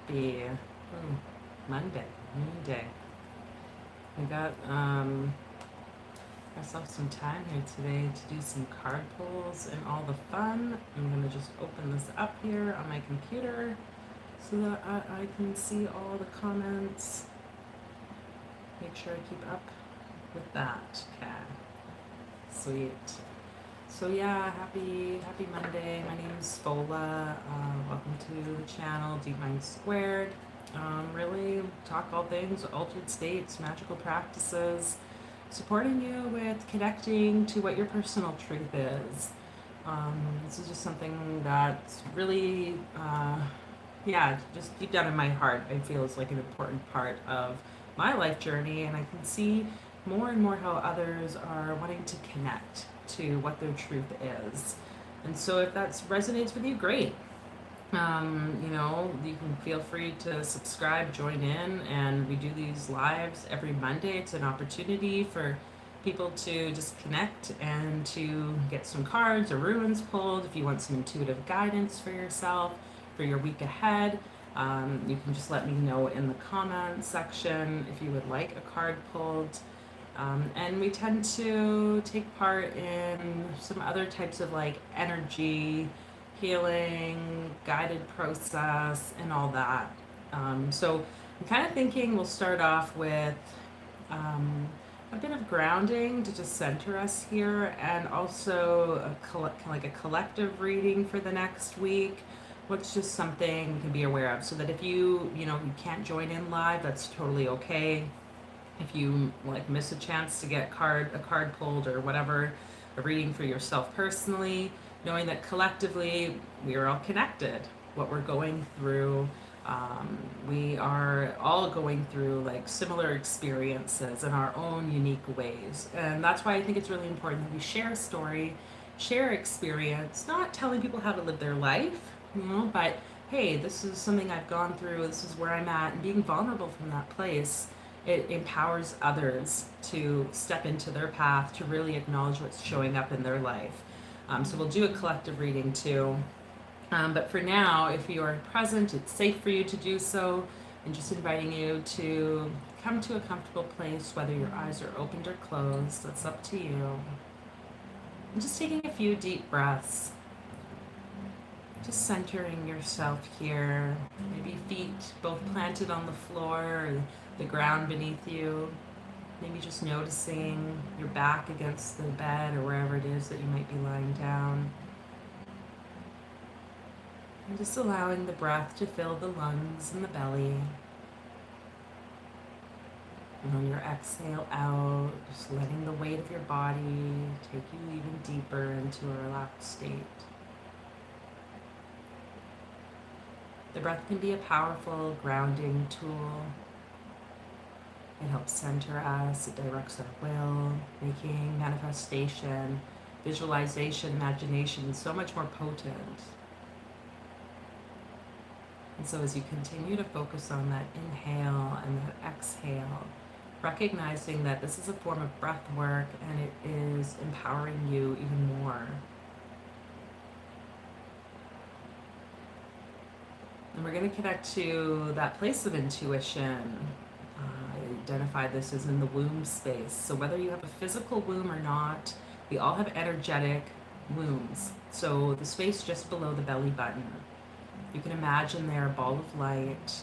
happy Monday, Moonday. I got myself some time here today to do some card pulls and all the fun. I'm gonna just open this up here on my computer so that I can see all the comments. Make sure I keep up with that. Okay, sweet. So yeah, happy Monday. My name is Fola. Welcome to the channel, Deep Mind Squared. Really talk all things altered states, magical practices, supporting you with connecting to what your personal truth is. This is just something that's really, just deep down in my heart, I feel is like an important part of my life journey, and I can see more and more how others are wanting to connect to what their truth is. And so if that resonates with you, great. You can feel free to subscribe, join in, and we do these lives every Monday. It's an opportunity for people to just connect and to get some cards or runes pulled. If you want some intuitive guidance for yourself, for your week ahead, you can just let me know in the comments section if you would like a card pulled. And we tend to take part in some other types of like energy healing, guided process, and all that. So I'm kind of thinking we'll start off with a bit of grounding to just center us here, and also like a collective reading for the next week. What's just something we can be aware of, so that if you can't join in live, that's totally okay. If you like miss a chance to get a card pulled or whatever, a reading for yourself personally, knowing that collectively we are all connected. What we're going through, we are all going through like similar experiences in our own unique ways, and that's why I think it's really important that we share a story, share experience, not telling people how to live their life, but hey, this is something I've gone through, this is where I'm at, and being vulnerable from that place, it empowers others to step into their path, to really acknowledge what's showing up in their life. So we'll do a collective reading too. But for now, if you are present, it's safe for you to do so. And just inviting you to come to a comfortable place, whether your eyes are opened or closed, that's up to you. And just taking a few deep breaths. Just centering yourself here. Maybe feet both planted on the floor or the ground beneath you. Maybe just noticing your back against the bed or wherever it is that you might be lying down. And just allowing the breath to fill the lungs and the belly. And on your exhale out, just letting the weight of your body take you even deeper into a relaxed state. The breath can be a powerful grounding tool. It helps center us, it directs our will, making manifestation, visualization, imagination so much more potent. And so as you continue to focus on that inhale and that exhale, recognizing that this is a form of breath work and it is empowering you even more. And we're going to connect to that place of intuition. I identify this as in the womb space. So whether you have a physical womb or not, we all have energetic wombs. So the space just below the belly button. You can imagine there a ball of light.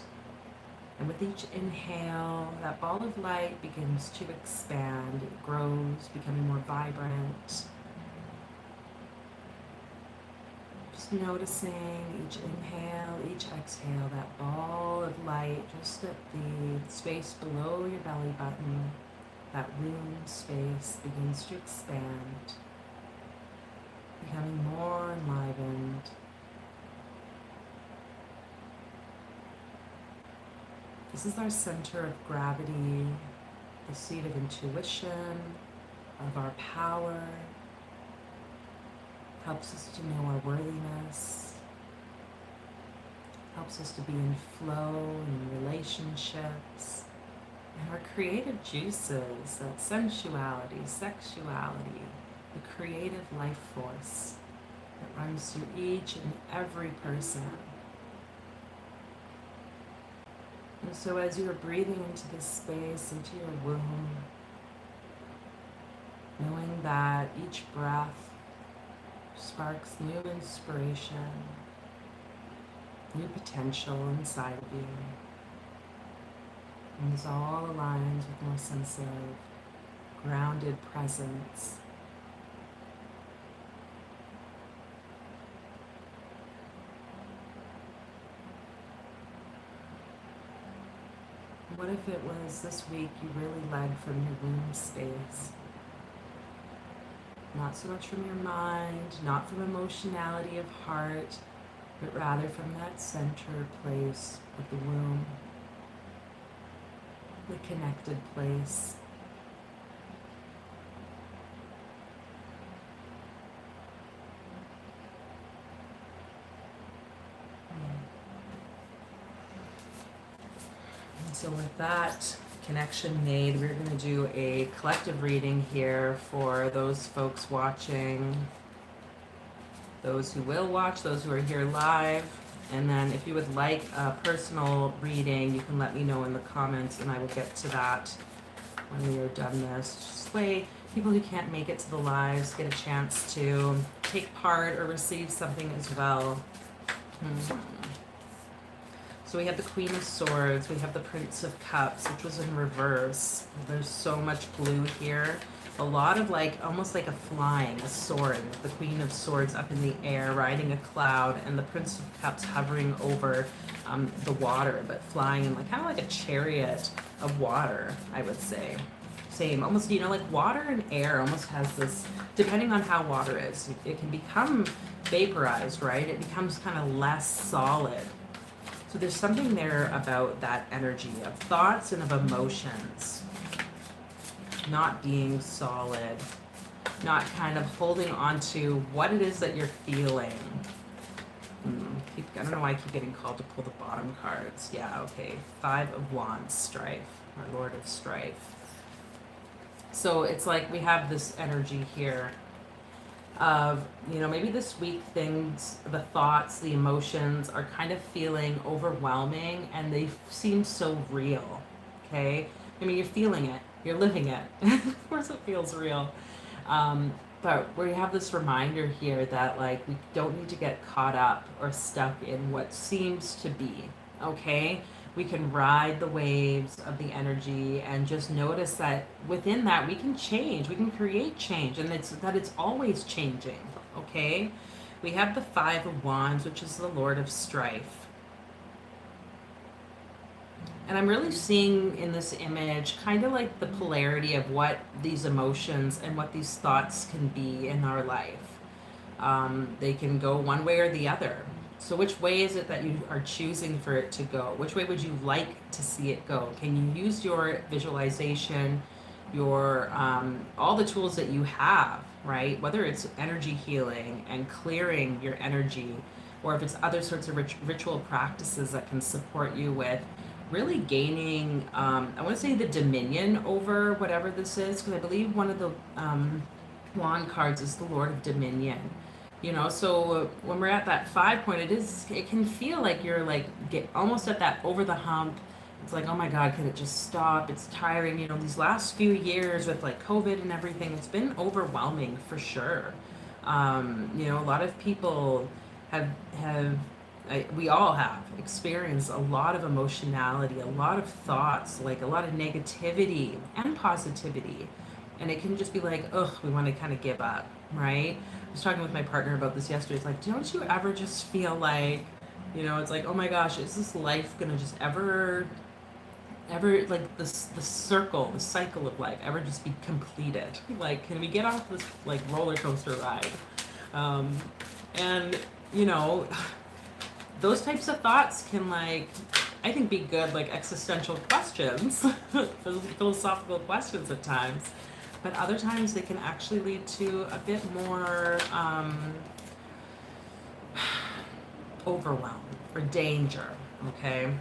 And with each inhale, that ball of light begins to expand. It grows, becoming more vibrant. Just noticing each inhale, each exhale, that ball of light just at the space below your belly button, that womb space begins to expand, becoming more enlivened. This is our center of gravity, the seat of intuition, of our power. Helps us to know our worthiness, helps us to be in flow in relationships, and our creative juices, that sensuality, sexuality, the creative life force that runs through each and every person. So as you are breathing into this space, into your womb, knowing that each breath sparks new inspiration, new potential inside of you. And this all aligns with more sense of grounded presence. What if it was this week you really led from your womb space? Not so much from your mind, not from emotionality of heart, but rather from that center place of the womb, the connected place. And so with that connection made, we're going to do a collective reading here for those folks watching, those who will watch, those who are here live. And then if you would like a personal reading, you can let me know in the comments and I will get to that when we are done this. Just way people who can't make it to the lives get a chance to take part or receive something as well. So we have the Queen of Swords, we have the Prince of Cups, which was in reverse. There's so much blue here. A lot of like, almost like a flying, a soaring. The Queen of Swords up in the air, riding a cloud, and the Prince of Cups hovering over the water, but flying in like kind of like a chariot of water, I would say. Same, almost, you know, like water and air almost has this, depending on how water is, it can become vaporized, right? It becomes kind of less solid. So there's something there about that energy of thoughts and of emotions not being solid, not kind of holding on to what it is that you're feeling. I don't know why I keep getting called to pull the bottom cards. Yeah, okay. 5 of Wands, strife, our Lord of Strife. So it's like we have this energy here of, you know, maybe this week things, the thoughts, the emotions are kind of feeling overwhelming and they seem so real, okay? I mean, you're feeling it, you're living it. Of course it feels real. But we have this reminder here that like we don't need to get caught up or stuck in what seems to be, okay? We can ride the waves of the energy and just notice that within that we can change, we can create change, and it's always changing, okay? We have the 5 of Wands, which is the Lord of Strife. And I'm really seeing in this image kind of like the polarity of what these emotions and what these thoughts can be in our life. They can go one way or the other. So which way is it that you are choosing for it to go? Which way would you like to see it go? Can you use your visualization, your all the tools that you have, right? Whether it's energy healing and clearing your energy, or if it's other sorts of ritual practices that can support you with really gaining, I want to say the dominion over whatever this is, because I believe one of the wand cards is the Lord of Dominion. You know, so when we're at that 5 point, it can feel like you're like get almost at that over the hump. It's like, oh my God, can it just stop? It's tiring. You know, these last few years with like COVID and everything, it's been overwhelming for sure. You know, a lot of people have we all have experienced a lot of emotionality, a lot of thoughts, like a lot of negativity and positivity. And it can just be like, ugh, we want to kind of give up, right? I was talking with my partner about this yesterday. It's like, don't you ever just feel like, you know, it's like, oh my gosh, is this life gonna just ever like the circle, the cycle of life ever just be completed? Like, can we get off this like roller coaster ride? And you know, those types of thoughts can like, I think, be good like existential questions, philosophical questions at times. But other times they can actually lead to a bit more overwhelm or danger, okay?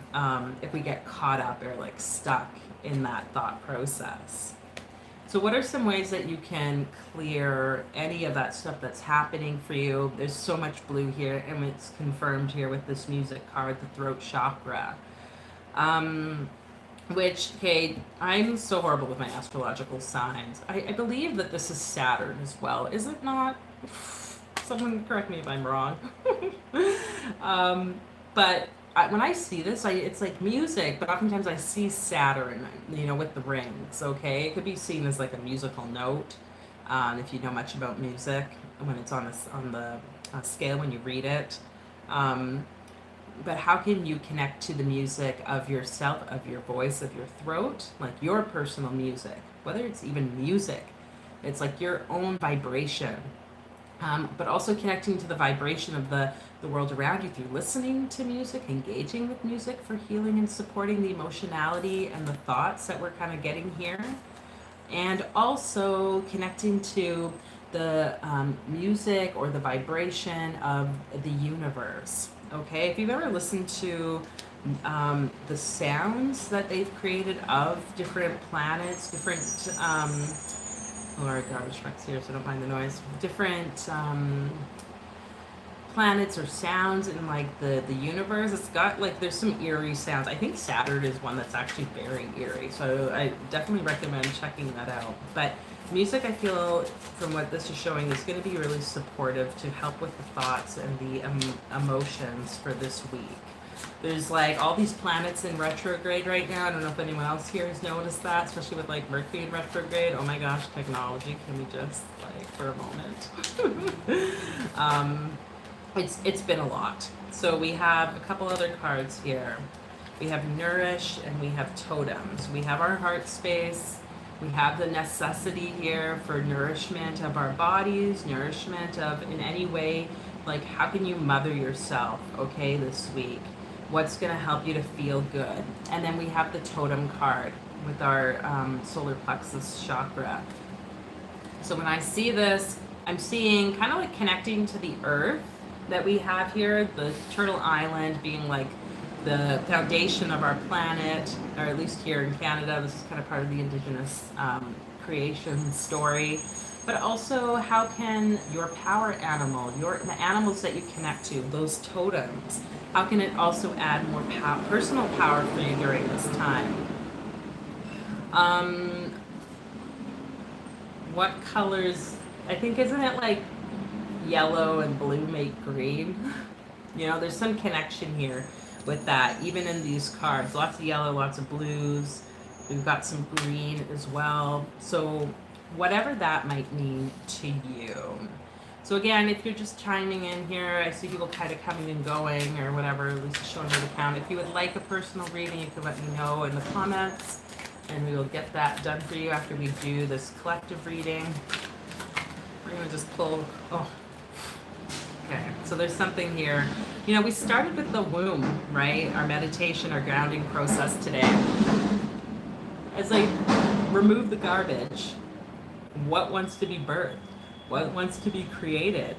If we get caught up or like stuck in that thought process. So what are some ways that you can clear any of that stuff that's happening for you? There's so much blue here, and it's confirmed here with this music card, the throat chakra. Um, which, okay, I'm so horrible with my astrological signs. I believe that this is Saturn as well, is it not? Someone correct me if I'm wrong. um, but when I see this, it's like music, but oftentimes I see Saturn, with the rings, okay? It could be seen as like a musical note, if you know much about music, when it's on the scale when you read it. Um, but how can you connect to the music of yourself, of your voice, of your throat, like your personal music, whether it's even music, it's like your own vibration, but also connecting to the vibration of the world around you through listening to music, engaging with music for healing and supporting the emotionality and the thoughts that we're kind of getting here, and also connecting to the music or the vibration of the universe. Okay, if you've ever listened to the sounds that they've created of different planets, different oh, our garbage truck's here, so don't mind the noise. Different planets or sounds in like the universe. It's got like there's some eerie sounds. I think Saturn is one that's actually very eerie, so I definitely recommend checking that out. But music, I feel from what this is showing, is going to be really supportive to help with the thoughts and the emotions for this week. There's like all these planets in retrograde right now. I don't know if anyone else here has noticed that, especially with like Mercury in retrograde. Oh my gosh, technology, can we just like for a moment? It's been a lot. So we have a couple other cards here. We have Nourish and we have Totems. We have our heart space. We have the necessity here for nourishment of our bodies, nourishment of in any way, like how can you mother yourself, okay, this week? What's going to help you to feel good? And then we have the Totem card with our solar plexus chakra. So when I see this, I'm seeing kind of like connecting to the earth that we have here, the Turtle Island being like the foundation of our planet, or at least here in Canada. This is kind of part of the Indigenous creation story. But also, how can your power animal, the animals that you connect to, those totems, how can it also add more personal power for you during this time? What colors? I think, isn't it like yellow and blue make green? There's some connection here with that, even in these cards. Lots of yellow, lots of blues. We've got some green as well. So whatever that might mean to you. So again, if you're just chiming in here, I see people kind of coming and going or whatever, at least showing me the count. If you would like a personal reading, you can let me know in the comments, and we will get that done for you after we do this collective reading. We're going to just pull, okay, so there's something here. We started with the womb, right? Our meditation, our grounding process today. As I remove the garbage, what wants to be birthed? What wants to be created?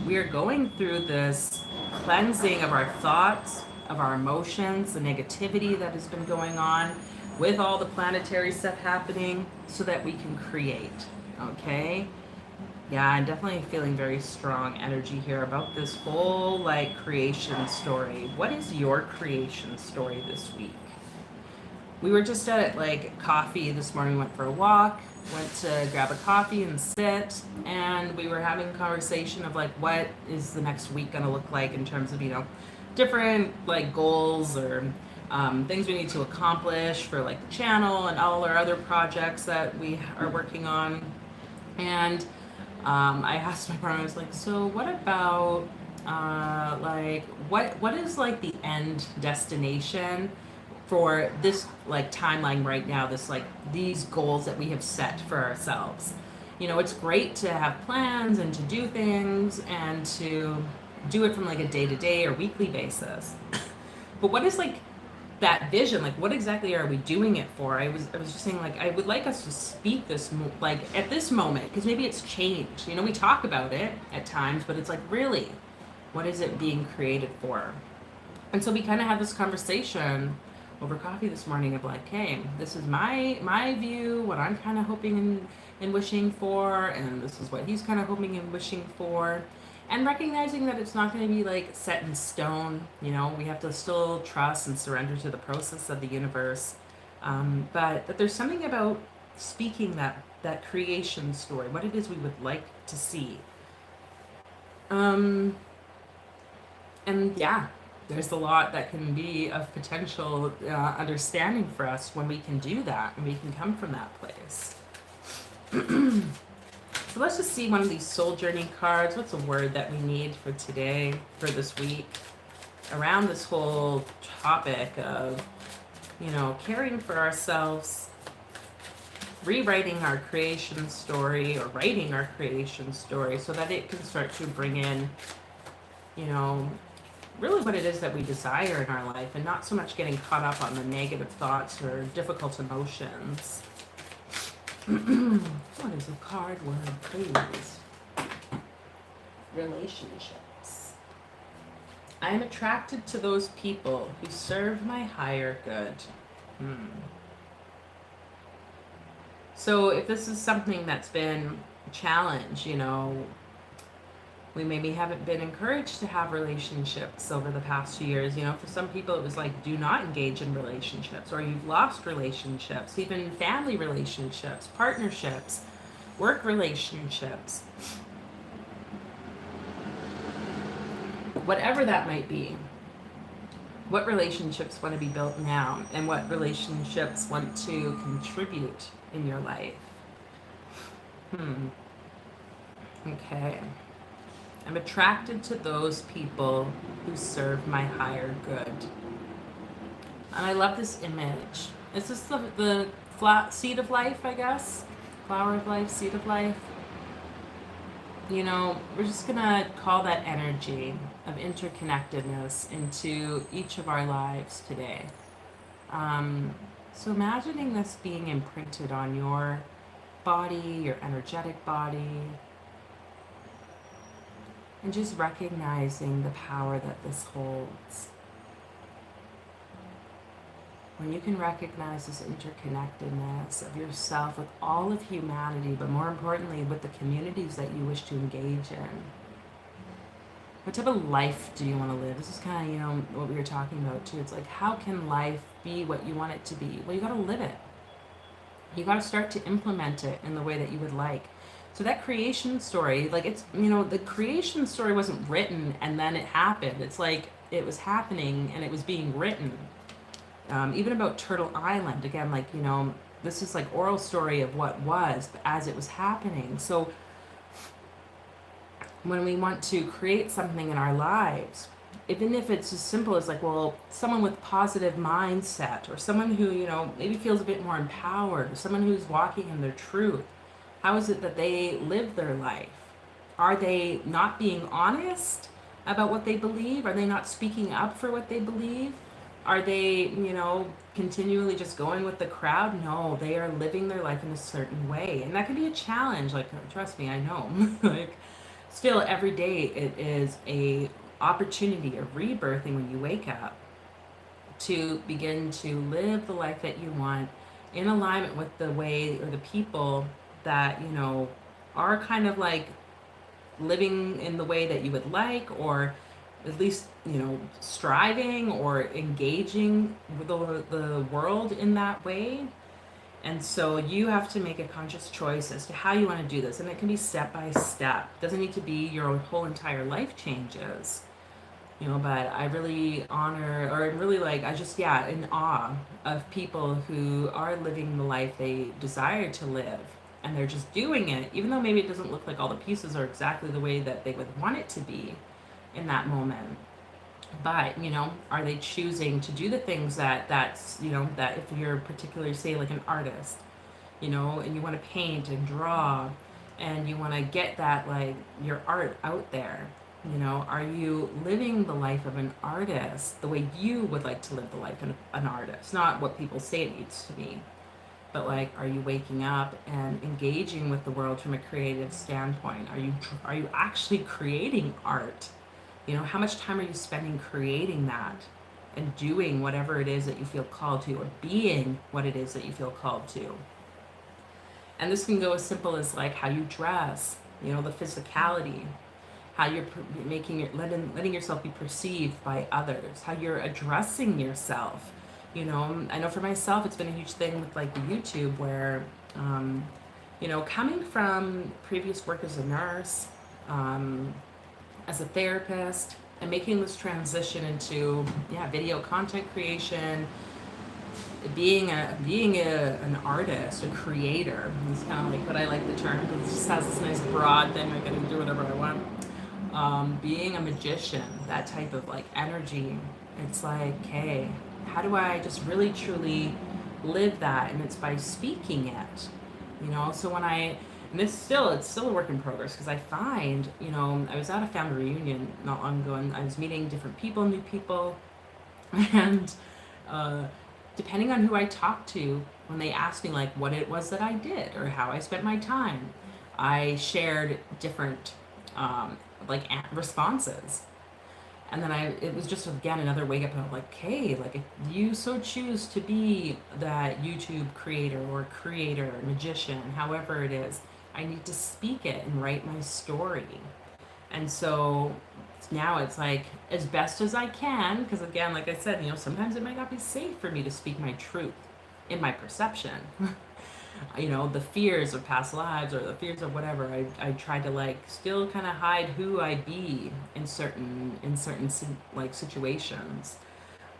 We are going through this cleansing of our thoughts, of our emotions, the negativity that has been going on with all the planetary stuff happening so that we can create, okay? Yeah, I'm definitely feeling very strong energy here about this whole like creation story. What is your creation story this week? We were just at like coffee this morning, went for a walk, went to grab a coffee and sit, and we were having a conversation of like what is the next week going to look like in terms of different like goals or things we need to accomplish for like the channel and all our other projects that we are working on. And I asked my partner, I was like, so what about like what is like the end destination for this like timeline right now, this like these goals that we have set for ourselves? It's great to have plans and to do things and to do it from like a day-to-day or weekly basis. But what is like that vision? Like what exactly are we doing it for? I was just saying, like, I would like us to speak this like at this moment, because maybe it's changed. We talk about it at times, but it's like, really, what is it being created for? And so we kind of had this conversation over coffee this morning of like, hey, this is my view, what I'm kind of hoping and wishing for, and this is what he's kind of hoping and wishing for. And recognizing that it's not going to be like set in stone. We have to still trust and surrender to the process of the universe. But that there's something about speaking that creation story, what it is we would like to see. Um, and yeah, there's a lot that can be of potential understanding for us when we can do that and we can come from that place. So let's just see one of these soul journey cards. What's a word that we need for today, for this week, around this whole topic of, caring for ourselves, rewriting our creation story or writing our creation story so that it can start to bring in, really what it is that we desire in our life, and not so much getting caught up on the negative thoughts or difficult emotions. What is a card word, please? Relationships. I am attracted to those people who serve my higher good. So if this is something that's been a challenge, we maybe haven't been encouraged to have relationships over the past 2 years. For some people it was like, do not engage in relationships, or you've lost relationships, even family relationships, partnerships, work relationships, whatever that might be. What relationships want to be built now, and what relationships want to contribute in your life? Okay. I'm attracted to those people who serve my higher good. And I love this image. Is this the seed of life, I guess? Flower of life, seed of life. We're just going to call that energy of interconnectedness into each of our lives today. So imagining this being imprinted on your body, your energetic body, and just recognizing the power that this holds. When you can recognize this interconnectedness of yourself with all of humanity, but more importantly, with the communities that you wish to engage in. What type of life do you want to live? This is kind of, what we were talking about too. It's like, how can life be what you want it to be? Well, you got to live it. You got to start to implement it in the way that you would like. So that creation story, like it's, the creation story wasn't written and then it happened. It's like it was happening and it was being written. Even about Turtle Island, again, like, this is like oral story of what was as it was happening. So when we want to create something in our lives, even if it's as simple as like, well, someone with positive mindset, or someone who, maybe feels a bit more empowered, or someone who's walking in their truth. How is it that they live their life? Are they not being honest about what they believe? Are they not speaking up for what they believe? Are they, continually just going with the crowd? No, they are living their life in a certain way. And that can be a challenge. Like, trust me, I know. Like, still, every day it is a opportunity of rebirthing when you wake up to begin to live the life that you want in alignment with the way or the people that, are kind of like living in the way that you would like, or at least, striving or engaging with the world in that way. And so you have to make a conscious choice as to how you want to do this. And it can be step by step. It doesn't need to be your whole entire life changes. But I really honor, or really like, I just, in awe of people who are living the life they desire to live. And they're just doing it, even though maybe it doesn't look like all the pieces are exactly the way that they would want it to be in that moment. But, are they choosing to do the things that's, that if you're particularly, say, like an artist, and you want to paint and draw, and you want to get that, like, your art out there, are you living the life of an artist the way you would like to live the life of an artist? Not what people say it needs to be. But like, are you waking up and engaging with the world from a creative standpoint? Are you actually creating art? How much time are you spending creating that and doing whatever it is that you feel called to, or being what it is that you feel called to? And this can go as simple as like how you dress, the physicality. how you're letting yourself be perceived by others, how you're addressing yourself. I know for myself, it's been a huge thing with like the YouTube where, coming from previous work as a nurse, um, as a therapist, and making this transition into video content creation, being an artist, a creator. It's kind of like what I like the term because it just has this nice broad thing. I can do whatever I want. Being a magician, that type of like energy. It's like, hey, how do I just really truly live that? And it's by speaking it. So when it's still a work in progress because I find, I was at a family reunion not long ago and I was meeting different people, new people, and depending on who I talked to, when they asked me like what it was that I did or how I spent my time, I shared different responses. And then it was just again another wake up and I'm like, hey, like if you so choose to be that YouTube creator or magician, however it is, I need to speak it and write my story. And so now it's like as best as I can, because again, like I said, sometimes it might not be safe for me to speak my truth in my perception. The fears of past lives or the fears of whatever. I try to like still kind of hide who I be in certain like situations.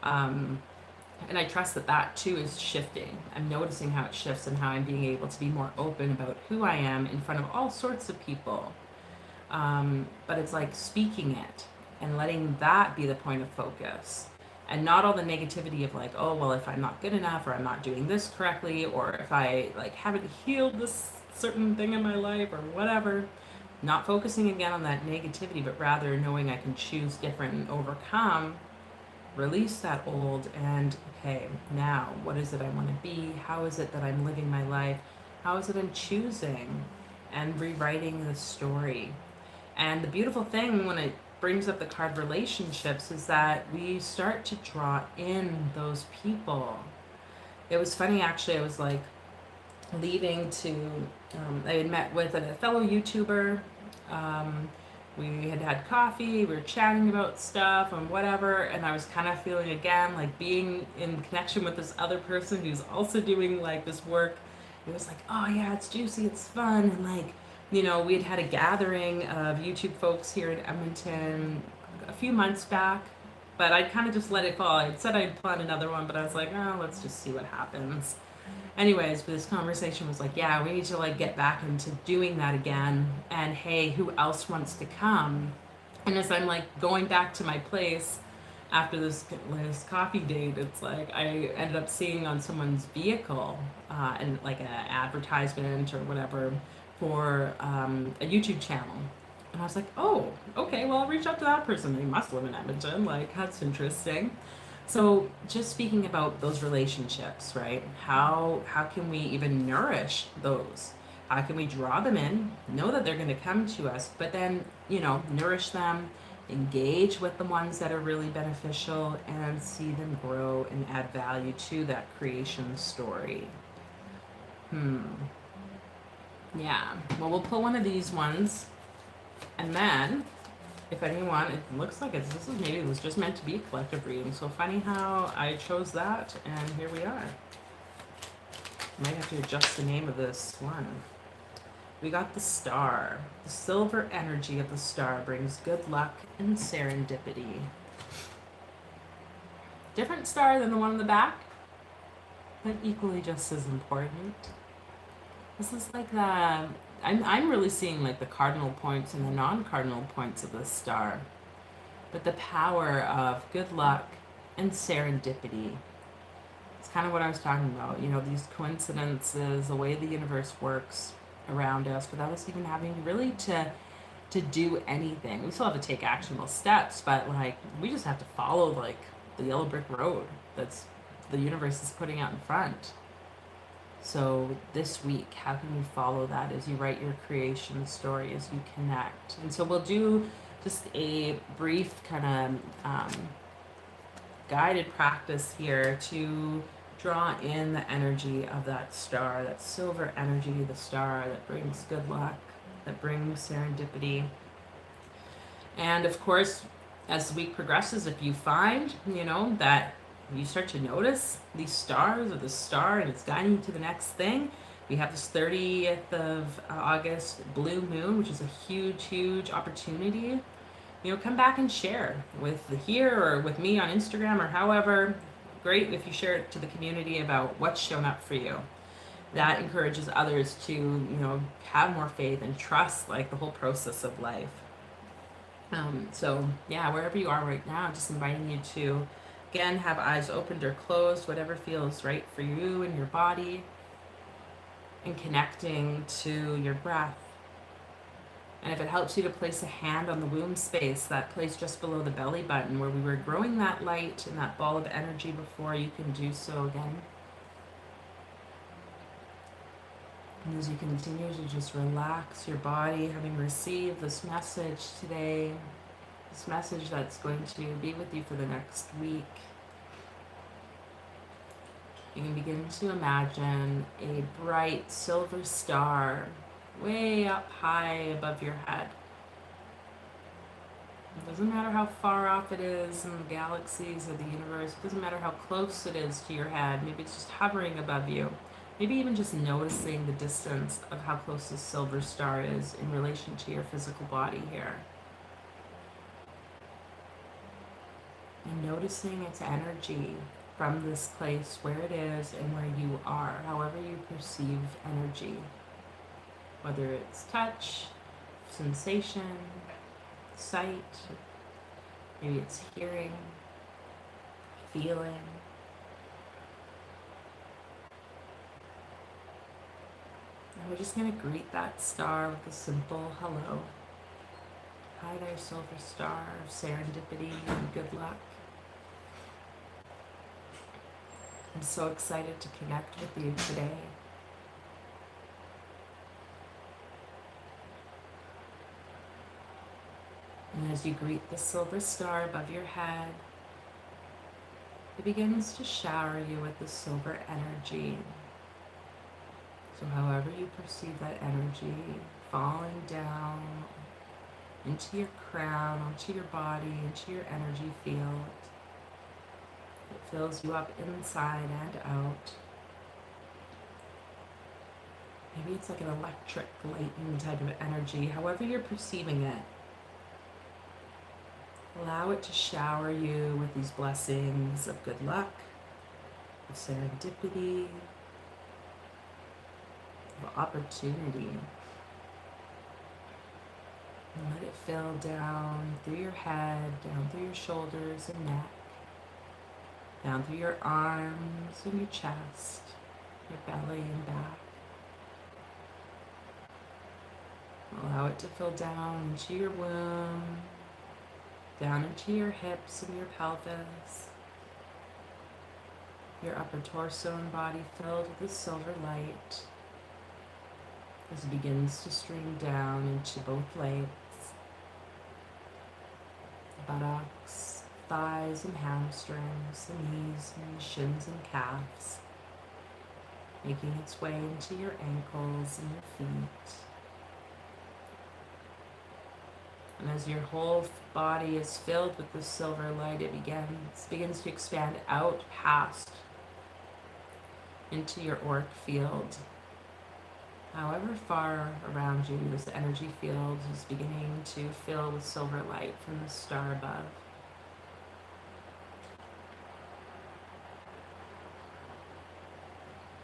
And I trust that too is shifting. I'm noticing how it shifts and how I'm being able to be more open about who I am in front of all sorts of people. But it's like speaking it and letting that be the point of focus and not all the negativity of like, oh, well, if I'm not good enough or I'm not doing this correctly or if I like haven't healed this certain thing in my life or whatever, not focusing again on that negativity, but rather knowing I can choose different and overcome, release that old and, okay, now what is it I want to be? How is it that I'm living my life? How is it I'm choosing and rewriting the story? And the beautiful thing when it brings up the card relationships is that we start to draw in those people. It was funny actually, I was like leaving to, I had met with a fellow YouTuber. We had coffee, we were chatting about stuff and whatever, and I was kind of feeling again like being in connection with this other person who's also doing like this work. It was like, oh yeah, it's juicy, it's fun, and like, we had a gathering of YouTube folks here in Edmonton a few months back, but I kind of just let it fall. I said I'd plan another one, but I was like, oh, let's just see what happens. Anyways, this conversation was like, yeah, we need to like get back into doing that again. And hey, who else wants to come? And as I'm like going back to my place after this coffee date, it's like I ended up seeing on someone's vehicle and like an advertisement or whatever for a YouTube channel. And I was like, oh, okay, well, I'll reach out to that person. They must live in Edmonton. Like, that's interesting. So just speaking about those relationships, right? How can we even nourish those? How can we draw them in, know that they're going to come to us, but then, nourish them, engage with the ones that are really beneficial, and see them grow and add value to that creation story. Yeah, well, we'll pull one of these ones, and then, if anyone, it looks like maybe it was just meant to be a collective reading, so funny how I chose that, and here we are. Might have to adjust the name of this one. We got the star. The silver energy of the star brings good luck and serendipity. Different star than the one in the back, but equally just as important. This is like I'm really seeing like the cardinal points and the non-cardinal points of this star. But the power of good luck and serendipity. It's kind of what I was talking about. These coincidences, the way the universe works around us without us even having really to do anything. We still have to take actionable steps, but like we just have to follow like the yellow brick road that's the universe is putting out in front. So this week, how can you follow that as you write your creation story, as you connect? And so we'll do just a brief kind of guided practice here to draw in the energy of that star, that silver energy, the star that brings good luck, that brings serendipity. And of course, as the week progresses, if you find, that you start to notice these stars or the star and it's guiding you to the next thing, we have this 30th of August blue moon, which is a huge, huge opportunity. Come back and share with here or with me on Instagram or however. Great if you share it to the community about what's shown up for you. That encourages others to, have more faith and trust like the whole process of life. So yeah, wherever you are right now, just inviting you to, again, have eyes opened or closed, whatever feels right for you and your body, and connecting to your breath. And if it helps you to place a hand on the womb space, that place just below the belly button where we were growing that light and that ball of energy before, you can do so again. And as you continue to just relax your body, having received this message today, this message that's going to be with you for the next week, you can begin to imagine a bright silver star way up high above your head. It doesn't matter how far off it is in the galaxies or the universe. It doesn't matter how close it is to your head. Maybe it's just hovering above you. Maybe even just noticing the distance of how close this silver star is in relation to your physical body here. And noticing its energy from this place, where it is and where you are, however you perceive energy. Whether it's touch, sensation, sight, maybe it's hearing, feeling. And we're just going to greet that star with a simple hello. Hi there, silver star of serendipity and good luck. I'm so excited to connect with you today. And as you greet the silver star above your head, it begins to shower you with the silver energy. So however you perceive that energy falling down into your crown, onto your body, into your energy field, it fills you up inside and out. Maybe it's like an electric lightning type of energy, however you're perceiving it. Allow it to shower you with these blessings of good luck, of serendipity, of opportunity. And let it fill down through your head, down through your shoulders and neck, down through your arms and your chest, your belly and back. Allow it to fill down into your womb, down into your hips and your pelvis, your upper torso and body filled with the silver light as it begins to stream down into both legs, buttocks, thighs and hamstrings, the knees and shins and calves, making its way into your ankles and your feet. And as your whole body is filled with the silver light, it begins to expand out past into your auric field. However far around you, this energy field is beginning to fill with silver light from the star above.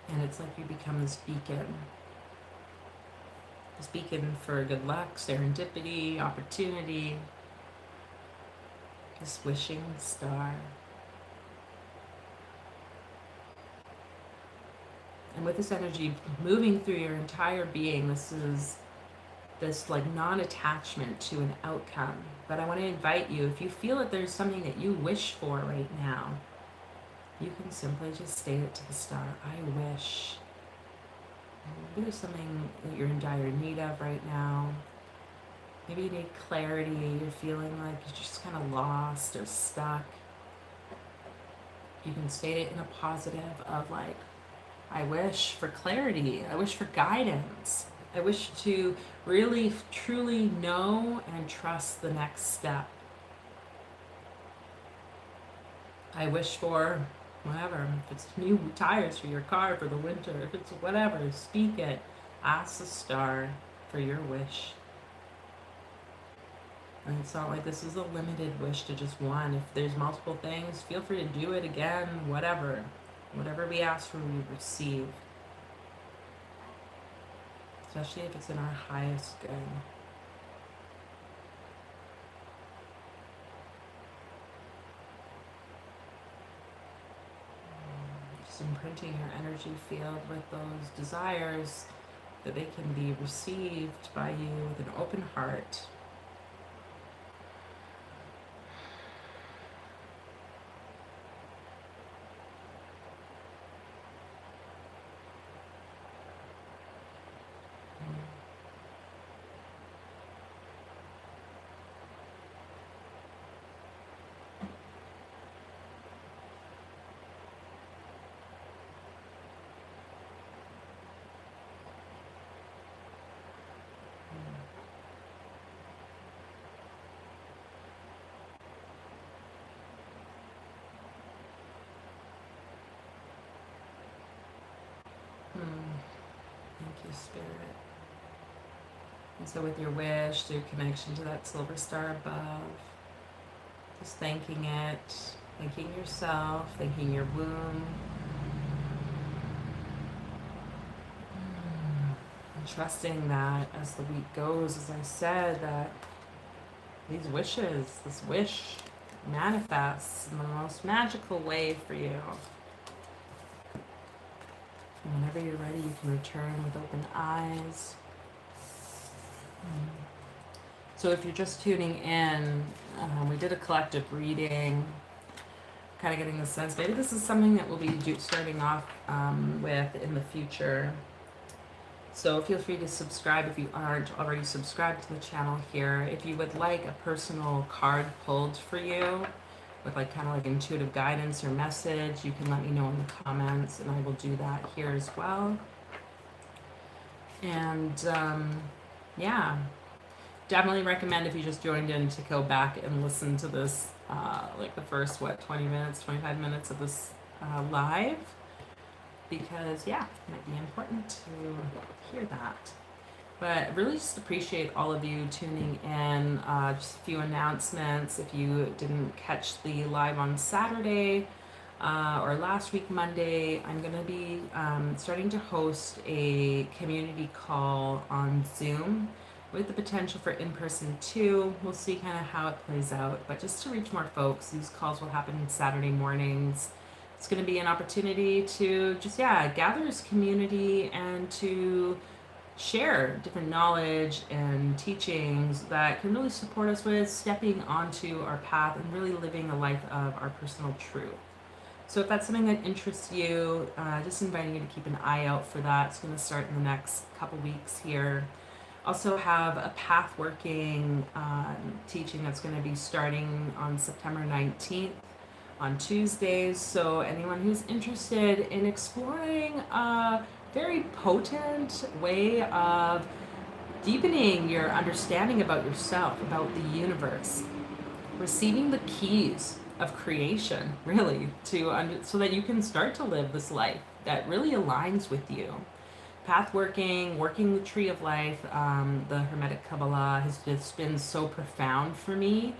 And it's like you become this beacon for good luck, serendipity, opportunity, this wishing star. And with this energy moving through your entire being, this is this like non-attachment to an outcome. But I want to invite you, if you feel that there's something that you wish for right now, you can simply just state it to the star, I wish. Maybe there's something that you're in dire need of right now. Maybe you need clarity, you're feeling like you're just kind of lost or stuck. You can state it in a positive of like, I wish for clarity, I wish for guidance. I wish to really, truly know and trust the next step. I wish for whatever, if it's new tires for your car for the winter, if it's whatever, speak it. Ask the star for your wish. And it's not like this is a limited wish to just one. If there's multiple things, feel free to do it again, whatever. Whatever we ask for, we receive. Especially if it's in our highest good. Just imprinting your energy field with those desires that they can be received by you with an open heart. Thank you, Spirit. And so with your wish, through connection to that silver star above, just thanking it, thanking yourself, thanking your womb, and trusting that as the week goes, as I said, that these wishes, this wish manifests in the most magical way for you. And whenever you're ready, you can return with open eyes. So if you're just tuning in, we did a collective reading, kind of getting the sense maybe this is something that we'll be starting off with in the future. So feel free to subscribe if you aren't already subscribed to the channel here. If you would like a personal card pulled for you with like kind of like intuitive guidance or message, you can let me know in the comments and I will do that here as well. And yeah, definitely recommend if you just joined in to go back and listen to this, like the first, 20 minutes, 25 minutes of this live, because yeah, it might be important to hear that. But really just appreciate all of you tuning in. Just a few announcements. If you didn't catch the live on Saturday or last week Monday, I'm going to be starting to host a community call on Zoom with the potential for in-person too. We'll see kind of how it plays out. But just to reach more folks, these calls will happen Saturday mornings. It's going to be an opportunity to just, gather as community and to share different knowledge and teachings that can really support us with stepping onto our path and really living a life of our personal truth. So if that's something that interests you, just inviting you to keep an eye out for that. It's going to start in the next couple weeks here. Also have a path working teaching that's going to be starting on September 19th on Tuesdays. So anyone who's interested in exploring a very potent way of deepening your understanding about yourself, about the universe, receiving the keys of creation, really, so that you can start to live this life that really aligns with you. Path working the tree of life, the Hermetic Qabalistic has just been so profound for me.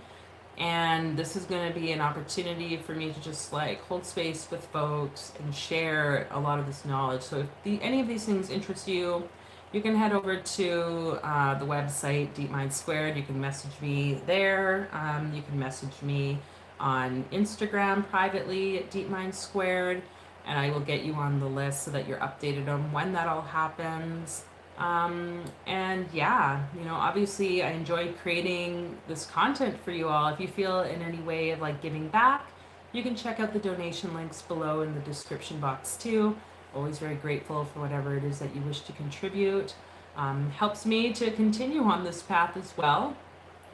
And this is going to be an opportunity for me to just like hold space with folks and share a lot of this knowledge. So if any of these things interest you, you can head over to the website, Deep Mind Squared. You can message me there. You can message me on Instagram privately at Deep Mind Squared. And I will get you on the list so that you're updated on when that all happens. And yeah, obviously I enjoy creating this content for you all. If you feel in any way of like giving back, you can check out the donation links below in the description box too. Always very grateful for whatever it is that you wish to contribute. Helps me to continue on this path as well.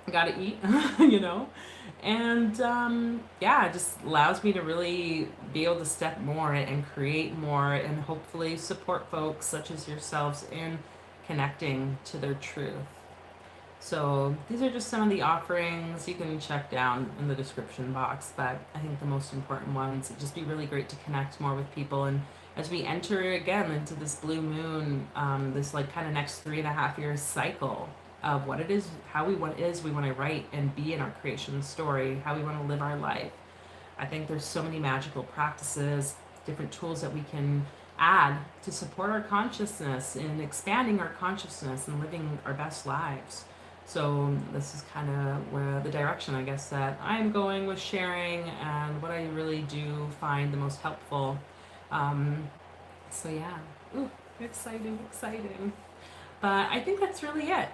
I gotta eat, and it just allows me to really be able to step more and create more and hopefully support folks such as yourselves in connecting to their truth. So these are just some of the offerings you can check down in the description box, but I think the most important ones, it'd just be really great to connect more with people. And as we enter again into this blue moon, this like kind of next 3.5 years cycle of what it is, how we want to write and be in our creation story, how we want to live our life. I think there's so many magical practices, different tools that we can add to support our consciousness in expanding our consciousness and living our best lives. So this is kind of where the direction, I guess, that I'm going with sharing and what I really do find the most helpful. So yeah, ooh, exciting, exciting. But I think that's really it.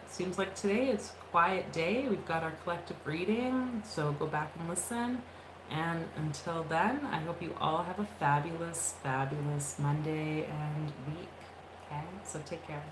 Seems like today it's a quiet day. We've got our collective reading, so go back and listen. And until then, I hope you all have a fabulous, fabulous Monday and week. Okay, so take care.